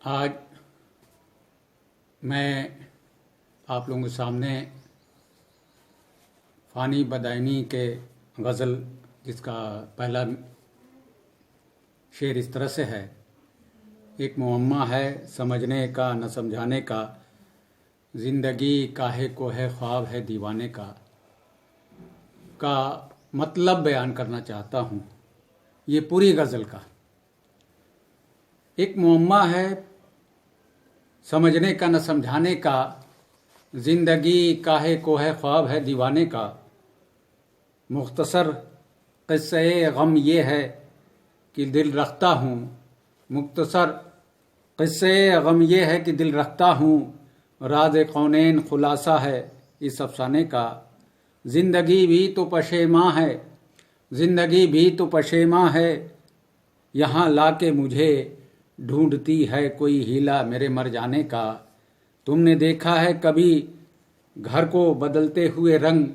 आज मैं आप लोगों के सामने फ़ानी बदायनी के गज़ल, जिसका पहला शेर इस तरह से है। एक मुअम्मा है समझने का न समझाने का, ज़िंदगी काहे को है ख्वाब है दीवाने का मतलब बयान करना चाहता हूँ। ये पूरी गज़ल का एक मुअम्मा है समझने का न समझाने का, ज़िंदगी काहे को है ख्वाब है दीवाने का। मुख्तसर क़िस्से गम ये है कि दिल रखता हूँ, मुख्तसर क़िस्से गम ये है कि दिल रखता हूँ। राज़ कौनैन खुलासा है इस अफ़साने का। ज़िंदगी भी तो पशेमां है, ज़िंदगी भी तो पशेमां है, यहाँ लाके मुझे ढूंढती है कोई हीला मेरे मर जाने का। तुमने देखा है कभी घर को बदलते हुए रंग,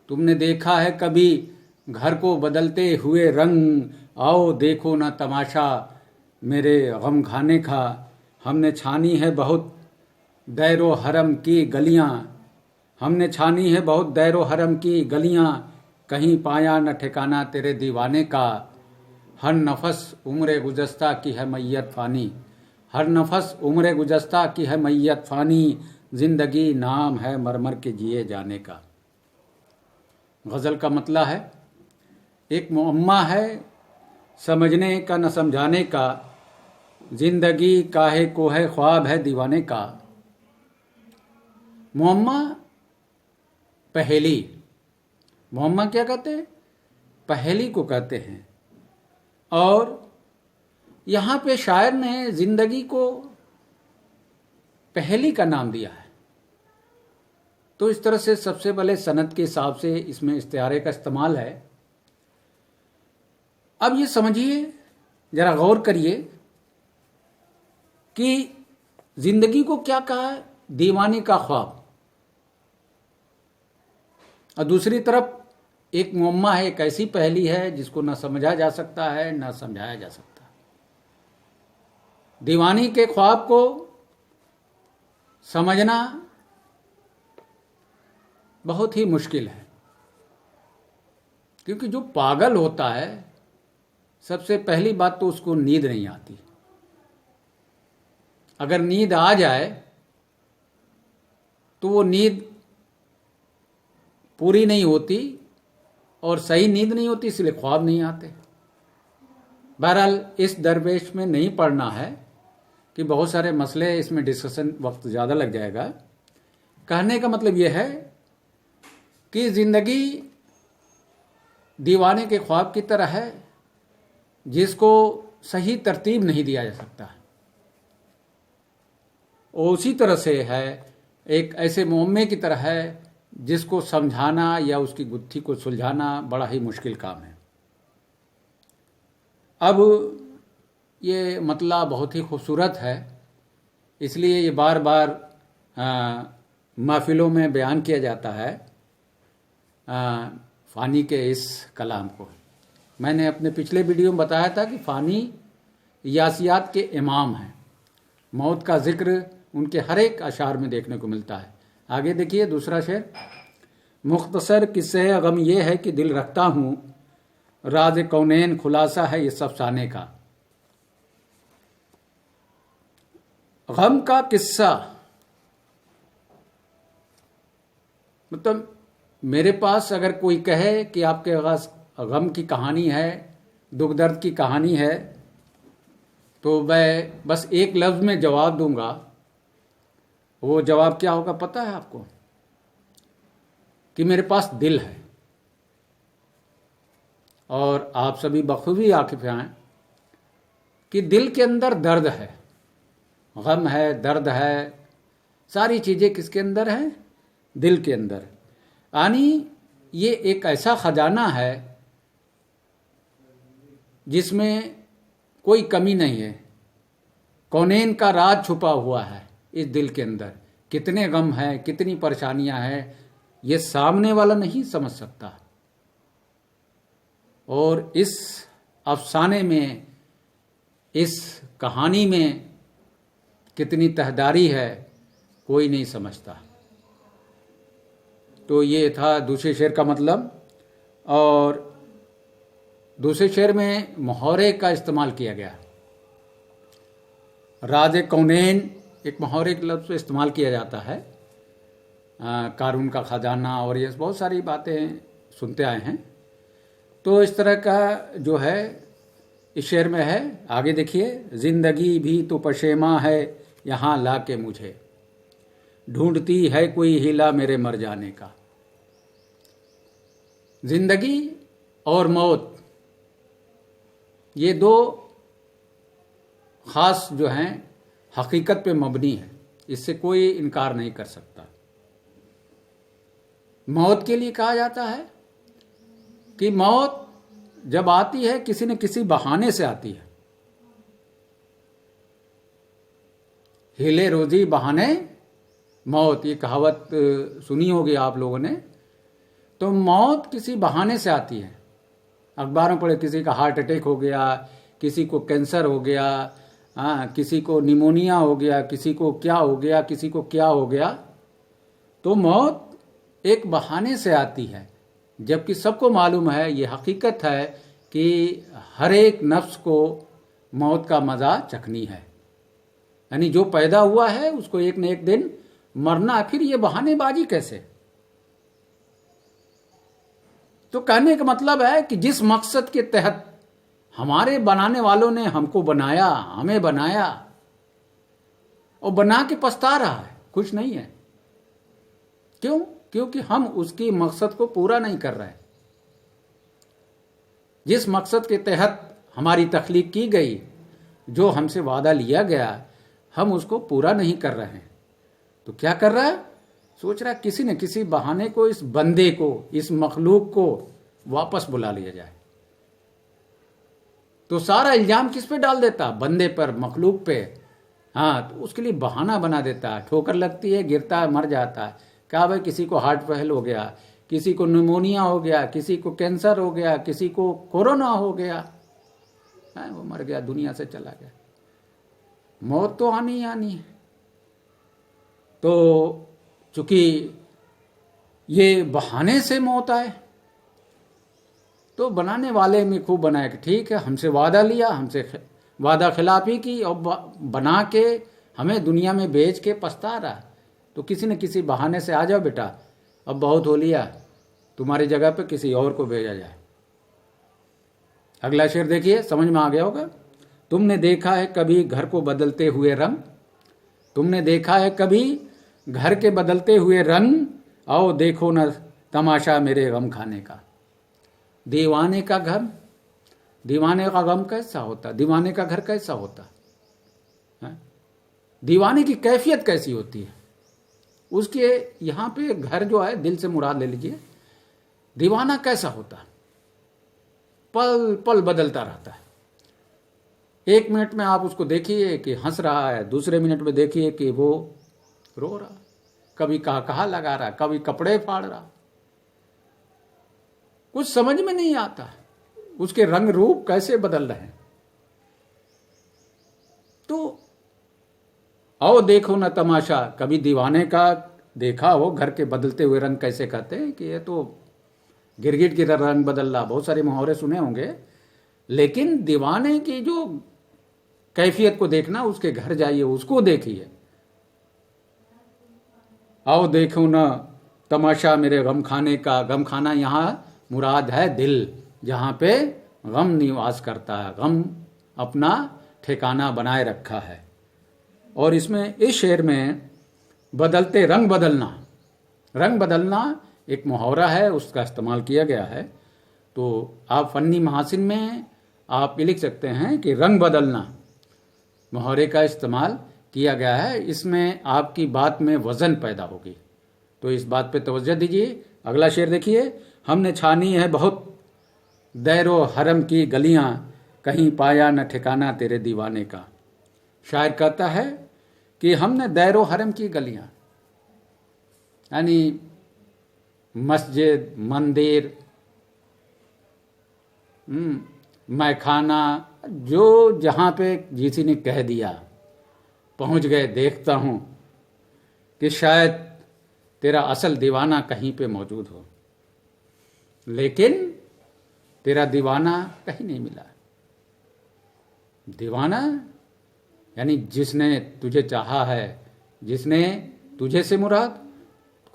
तुमने देखा है कभी घर को बदलते हुए रंग। आओ देखो ना तमाशा मेरे गम खाने का। हमने छानी है बहुत दैरो हरम की गलियां, हमने छानी है बहुत दैरो हरम की गलियां, कहीं पाया न ठिकाना तेरे दीवाने का। हर नफस उम्र गुज़श्ता की है मैयत फ़ानी, हर नफस उम्र गुज़श्ता की है मैयत फ़ानी, ज़िंदगी नाम है मरमर के जिए जाने का। गज़ल का मतलब है, एक मुअम्मा है समझने का न समझाने का, ज़िंदगी काहे को है ख्वाब है दीवाने का। मुअम्मा पहेली, मुअम्मा क्या कहते हैं? पहेली को कहते हैं। और यहाँ पे शायर ने ज़िंदगी को पहेली का नाम दिया है। तो इस तरह से सबसे पहले सनद के हिसाब से इसमें इस्तिआरे का इस्तेमाल है। अब ये समझिए, जरा गौर करिए कि ज़िंदगी को क्या कहा है? दीवाने का ख्वाब। और दूसरी तरफ एक मुअम्मा है, एक ऐसी पहेली है जिसको ना समझा जा सकता है ना समझाया जा सकता। दीवानी के ख्वाब को समझना बहुत ही मुश्किल है, क्योंकि जो पागल होता है सबसे पहली बात तो उसको नींद नहीं आती। अगर नींद आ जाए तो वो नींद पूरी नहीं होती, और सही नींद नहीं होती, इसलिए ख्वाब नहीं आते। बहरहाल इस दरवेश में नहीं पढ़ना है कि बहुत सारे मसले, इसमें डिस्कशन वक्त ज़्यादा लग जाएगा। कहने का मतलब यह है कि ज़िंदगी दीवाने के ख्वाब की तरह है जिसको सही तरतीब नहीं दिया जा सकता। और उसी तरह से है एक ऐसे मुअम्मे की तरह है जिसको समझाना या उसकी गुत्थी को सुलझाना बड़ा ही मुश्किल काम है। अब ये मतला बहुत ही खूबसूरत है, इसलिए ये बार बार महफिलों में बयान किया जाता है फ़ानी के इस कलाम को। मैंने अपने पिछले वीडियो में बताया था कि फ़ानी यासियात के इमाम हैं। मौत का जिक्र उनके हर एक अशार में देखने को मिलता है। आगे देखिए दूसरा शेर। मुख्तसर किस्से गम ये है कि दिल रखता हूँ, राज कौनैन खुलासा है इस अफसाने का। गम का किस्सा मतलब मेरे पास अगर कोई कहे कि आपके पास गम की कहानी है, दुख दर्द की कहानी है, तो मैं बस एक लफ्ज़ में जवाब दूंगा। वो जवाब क्या होगा पता है आपको? कि मेरे पास दिल है। और आप सभी बखूबी वाकिफ़ हैं कि दिल के अंदर दर्द है, गम है, दर्द है, सारी चीज़ें किसके अंदर हैं? दिल के अंदर। यानी ये एक ऐसा ख़जाना है जिसमें कोई कमी नहीं है। कौनैन का राज छुपा हुआ है इस दिल के अंदर। कितने गम हैं, कितनी परेशानियां हैं, ये सामने वाला नहीं समझ सकता। और इस अफसाने में, इस कहानी में कितनी तहदारी है कोई नहीं समझता। तो ये था दूसरे शेर का मतलब। और दूसरे शेर में मुहावरे का इस्तेमाल किया गया। राज कौनैन एक मुहावरे के लफ्ज़ इस्तेमाल किया जाता है। कारून का खजाना और ये बहुत सारी बातें सुनते आए हैं। तो इस तरह का जो है इस शेर में है। आगे देखिए, जिंदगी भी तो पशेमा है यहाँ ला के मुझे, ढूंढती है कोई हीला मेरे मर जाने का। जिंदगी और मौत ये दो खास जो हैं हकीकत पे मबनी है, इससे कोई इनकार नहीं कर सकता। मौत के लिए कहा जाता है कि मौत जब आती है किसी न किसी बहाने से आती है। हीले रोजी बहाने मौत, ये कहावत सुनी होगी आप लोगों ने। तो मौत किसी बहाने से आती है। अखबारों पढ़े, किसी का हार्ट अटैक हो गया, किसी को कैंसर हो गया, किसी को निमोनिया हो गया, किसी को क्या हो गया, किसी को क्या हो गया। तो मौत एक बहाने से आती है, जबकि सबको मालूम है, ये हकीकत है कि हर एक नफ्स को मौत का मज़ा चखनी है। यानी जो पैदा हुआ है उसको एक न एक दिन मरना है। फिर ये बहानेबाजी कैसे? तो कहने का मतलब है कि जिस मकसद के तहत हमारे बनाने वालों ने हमको बनाया, हमें बनाया, और बना के पछता रहा है, खुश नहीं है। क्यों? क्योंकि हम उसकी मकसद को पूरा नहीं कर रहे। जिस मकसद के तहत हमारी तख्लीक की गई, जो हमसे वादा लिया गया, हम उसको पूरा नहीं कर रहे हैं। तो क्या कर रहा है? सोच रहा है किसी न किसी बहाने को इस बंदे को, इस मखलूक को वापस बुला लिया जाए। तो सारा इल्जाम किस पे डाल देता? बंदे पर, मखलूक पे। हाँ, तो उसके लिए बहाना बना देता है। ठोकर लगती है, गिरता है, मर जाता है। क्या भाई, किसी को हार्ट फेल हो गया, किसी को निमोनिया हो गया, किसी को कैंसर हो गया, किसी को कोरोना हो गया, वो मर गया, दुनिया से चला गया। मौत तो आनी ही आनी है। तो चूंकि ये बहाने से मौत आए, तो बनाने वाले में खूब बनाया कि ठीक है, हमसे वादा लिया, हमसे वादा खिलाफी की, और बना के हमें दुनिया में बेच के पछता रहा। तो किसी न किसी बहाने से आ जाओ बेटा, अब बहुत हो लिया, तुम्हारी जगह पे किसी और को भेजा जाए। अगला शेर देखिए, समझ में आ गया होगा। तुमने देखा है कभी घर को बदलते हुए रंग, तुमने देखा है कभी घर के बदलते हुए रंग, आओ देखो न तमाशा मेरे गम खाने का। दीवाने का घर, दीवाने का गम कैसा होता, दीवाने का घर कैसा होता है? दीवाने की कैफियत कैसी होती है? उसके यहाँ पे घर जो है, दिल से मुराद ले लीजिए। दीवाना कैसा होता? पल पल बदलता रहता है। एक मिनट में आप उसको देखिए कि हंस रहा है, दूसरे मिनट में देखिए कि वो रो रहा, कभी कहा लगा रहा, कभी कपड़े फाड़ रहा। कुछ समझ में नहीं आता उसके रंग रूप कैसे बदल रहे हैं। तो आओ देखो ना तमाशा, कभी दीवाने का देखा हो घर के बदलते हुए रंग। कैसे कहते हैं कि ये तो गिरगिट की तरह रंग बदल रहा। बहुत सारे मुहावरे सुने होंगे, लेकिन दीवाने की जो कैफियत को देखना, उसके घर जाइए, उसको देखिए। आओ देखो ना तमाशा मेरे गम खाने का। गम खाना यहाँ मुराद है दिल, जहाँ पे गम निवास करता है, गम अपना ठिकाना बनाए रखा है। और इसमें, इस शेर में बदलते रंग बदलना, रंग बदलना एक मुहावरा है, उसका इस्तेमाल किया गया है। तो आप फन्नी महासिन में आप ये लिख सकते हैं कि रंग बदलना मुहावरे का इस्तेमाल किया गया है। इसमें आपकी बात में वजन पैदा होगी, तो इस बात पे तवज्जो दीजिए। अगला शेर देखिए, हमने छानी है बहुत दैरो हरम की गलियां, कहीं पाया न ठिकाना तेरे दीवाने का। शायर कहता है कि हमने दैरो हरम की गलियां, यानी मस्जिद, मंदिर, मैखाना, जो जहाँ पे किसी ने कह दिया पहुंच गए, देखता हूं कि शायद तेरा असल दीवाना कहीं पे मौजूद हो, लेकिन तेरा दीवाना कहीं नहीं मिला। दीवाना यानी जिसने तुझे चाहा है, जिसने तुझे से मुराद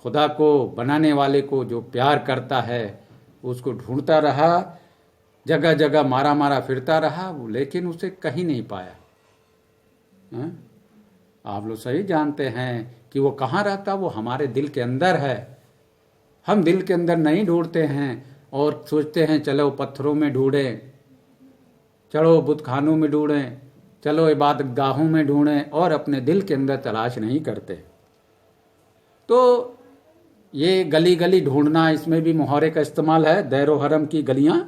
खुदा को बनाने वाले को जो प्यार करता है, उसको ढूंढता रहा, जगह जगह मारा मारा फिरता रहा, लेकिन उसे कहीं नहीं पाया। आप लोग सही जानते हैं कि वो कहाँ रहता, वो हमारे दिल के अंदर है। हम दिल के अंदर नहीं ढूंढते हैं और सोचते हैं चलो पत्थरों में ढूंढें, चलो बुतखानों में ढूंढें, चलो इबादत गाहों में ढूंढें, और अपने दिल के अंदर तलाश नहीं करते। तो ये गली गली ढूंढना, इसमें भी मुहावरे का इस्तेमाल है। दैरो हरम की गलियां,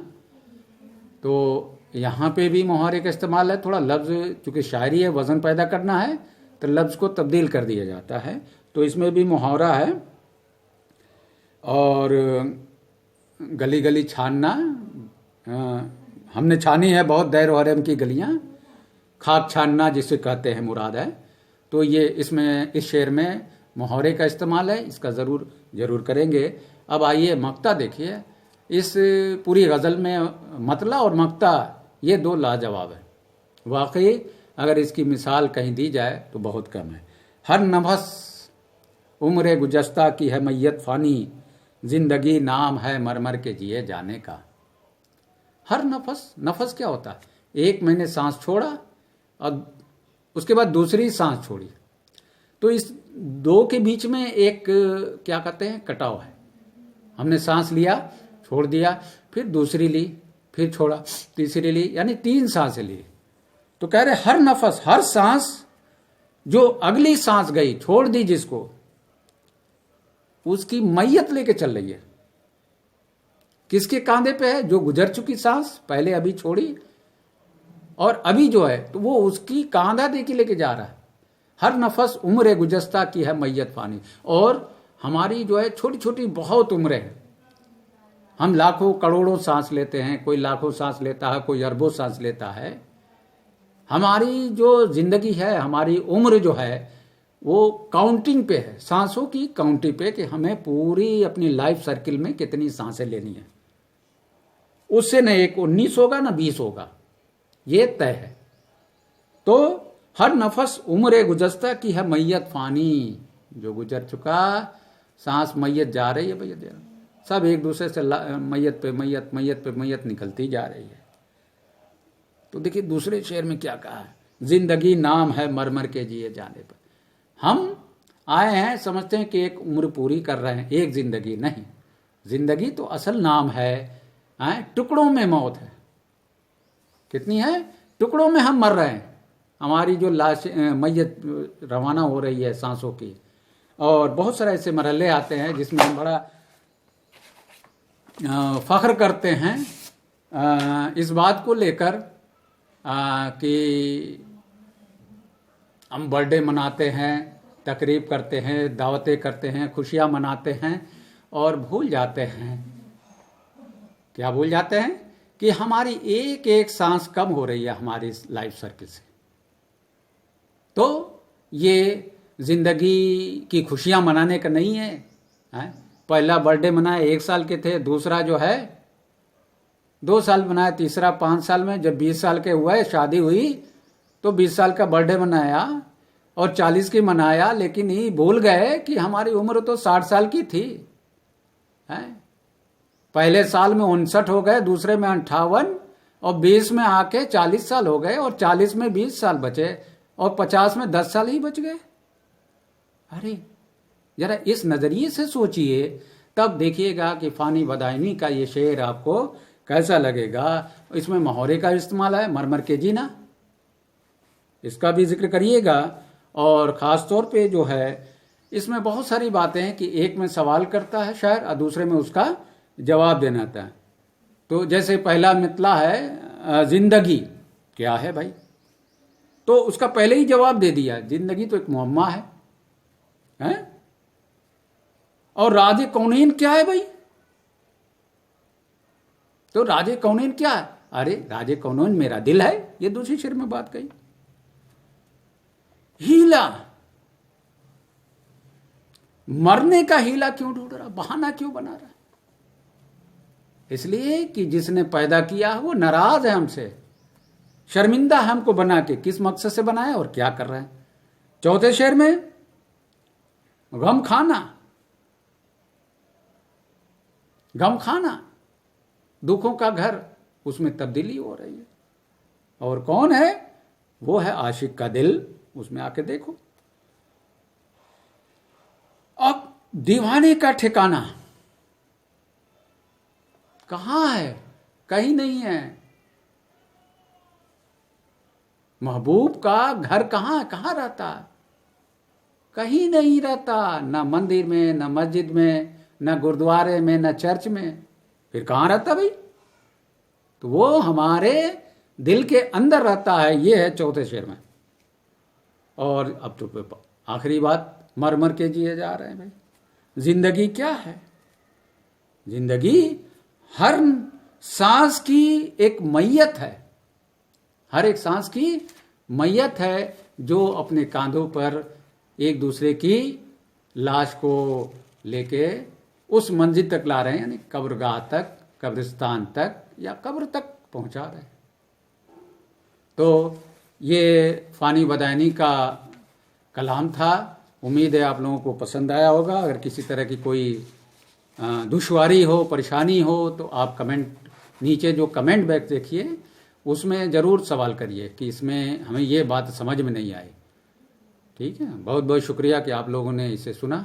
तो यहाँ पे भी मुहावरे का इस्तेमाल है। थोड़ा लफ्ज़, चूँकि शायरी है, वज़न पैदा करना है, तो लफ्ज़ को तब्दील कर दिया जाता है, तो इसमें भी मुहावरा है। और गली गली छानना, हमने छानी है बहुत दैरो हरम की गलियां, खाक छानना जिसे कहते हैं मुराद है। तो ये इसमें, इस शेर में मुहावरे का इस्तेमाल है, इसका ज़रूर करेंगे। अब आइए मक्ता देखिए। इस पूरी गज़ल में मतला और मक्ता ये दो लाजवाब है। वाकई अगर इसकी मिसाल कहीं दी जाए तो बहुत कम है। हर नफस उम्र गुज़श्ता की है मैयत फ़ानी, जिंदगी नाम है मरमर के जिए जाने का। हर नफस, नफस क्या होता है? एक मैंने सांस छोड़ा और उसके बाद दूसरी सांस छोड़ी, तो इस दो के बीच में एक क्या कहते हैं, कटाव है। हमने सांस लिया, छोड़ दिया, फिर दूसरी ली, फिर छोड़ा, तीसरी ली, यानी 3 सांसें ली। तो कह रहे हर नफस, हर सांस जो अगली सांस गई, छोड़ दी जिसको, उसकी मैयत लेके चल रही है। किसके कांधे पे है? जो गुजर चुकी सांस, पहले अभी छोड़ी और अभी जो है, तो वो उसकी कांधा दे के लेके जा रहा है। हर नफस उम्र गुजस्ता की है मैयत फानी। और हमारी जो है छोटी छोटी बहुत उम्रें हैं। हम लाखों करोड़ों सांस लेते हैं, कोई लाखों सांस लेता है, कोई अरबों सांस लेता है। हमारी जो जिंदगी है, हमारी उम्र जो है, वो काउंटिंग पे है, सांसों की काउंटिंग पे, कि हमें पूरी अपनी लाइफ सर्किल में कितनी सांसें लेनी है। उससे न एक 19 होगा न 20 होगा, ये तय है। तो हर नफस उम्र गुजस्ता की है मैयत फानी, जो गुजर चुका, सांस मैयत जा रही है भैया, सब एक दूसरे से मैयत पे मैयत, मैयत पे मैयत निकलती जा रही है। तो देखिए दूसरे शेर में क्या कहा है, जिंदगी नाम है मरमर के जिए जाने पर। हम आए हैं, समझते हैं कि एक उम्र पूरी कर रहे हैं, एक जिंदगी नहीं। जिंदगी तो असल नाम है, टुकड़ों में मौत है। कितनी है? टुकड़ों में हम मर रहे हैं। हमारी जो लाश, मैयत रवाना हो रही है सांसों की। और बहुत सारे ऐसे मरहले आते हैं जिसमें हम बड़ा फख्र करते हैं इस बात को लेकर कि हम बर्थडे मनाते हैं, तकरीब करते हैं, दावतें करते हैं, खुशियां मनाते हैं, और भूल जाते हैं, क्या भूल जाते हैं? कि हमारी एक एक सांस कम हो रही है हमारी लाइफ सर्किल से। तो ये जिंदगी की खुशियां मनाने का नहीं है, पहला बर्थडे मनाया 1 साल के थे, दूसरा जो है 2 साल मनाया, तीसरा 5 साल में, जब 20 साल के हुए, शादी हुई, तो 20 साल का बर्थडे मनाया और 40 की मनाया, लेकिन ये भूल गए कि हमारी उम्र तो 60 साल की थी। पहले साल में 59 हो गए, दूसरे में 58, और 20 में आके 40 साल हो गए, और 40 में 20 साल बचे, और 50 में 10 साल ही बच गए। अरे जरा इस नजरिए से सोचिए, तब देखिएगा कि फानी बदायनी का ये शेर आपको कैसा लगेगा। इसमें मुहावरे का इस्तेमाल है, मरमर के जीना, इसका भी जिक्र करिएगा। और ख़ास तौर पे जो है इसमें बहुत सारी बातें हैं कि एक में सवाल करता है शायर और दूसरे में उसका जवाब देना आता है। तो जैसे पहला मितला है जिंदगी क्या है भाई, तो उसका पहले ही जवाब दे दिया, जिंदगी तो एक मुअम्मा है, हैं? और राज़े कौनैन क्या है भाई? तो राज़े कौनैन क्या है? अरे राज़े कौनैन मेरा दिल है, ये दूसरी शेर में बात कही। हीला, मरने का हीला क्यों ढूंढ रहा, बहाना क्यों बना रहा? इसलिए कि जिसने पैदा किया वो नाराज है हमसे, शर्मिंदा है हमको बना के। किस मकसद से बनाया और क्या कर रहा है? चौथे शेर में गम खाना, दुखों का घर, उसमें तब्दीली हो रही है। और कौन है? वो है आशिक का दिल। उसमें आके देखो। अब दीवाने का ठिकाना कहां है? कहीं नहीं है। महबूब का घर कहां रहता? कहीं नहीं रहता, ना मंदिर में, ना मस्जिद में, ना गुरुद्वारे में, ना चर्च में। फिर कहां रहता भाई? तो वो हमारे दिल के अंदर रहता है। ये है चौथे शेर में। और अब तो आखिरी बात, मर मर के जिए जा रहे हैं भाई। जिंदगी क्या है? जिंदगी हर सांस की एक मैयत है, हर एक सांस की मैयत है, जो अपने कांधों पर एक दूसरे की लाश को लेके उस मंजिल तक ला रहे हैं, यानी कब्रगाह तक, कब्रिस्तान तक या कब्र तक पहुंचा रहे हैं। तो ये फानी बदायनी का कलाम था। उम्मीद है आप लोगों को पसंद आया होगा। अगर किसी तरह की कोई दुश्वारी हो, परेशानी हो, तो आप कमेंट, नीचे जो कमेंट बॉक्स देखिए उसमें ज़रूर सवाल करिए कि इसमें हमें ये बात समझ में नहीं आई। ठीक है, बहुत बहुत शुक्रिया कि आप लोगों ने इसे सुना।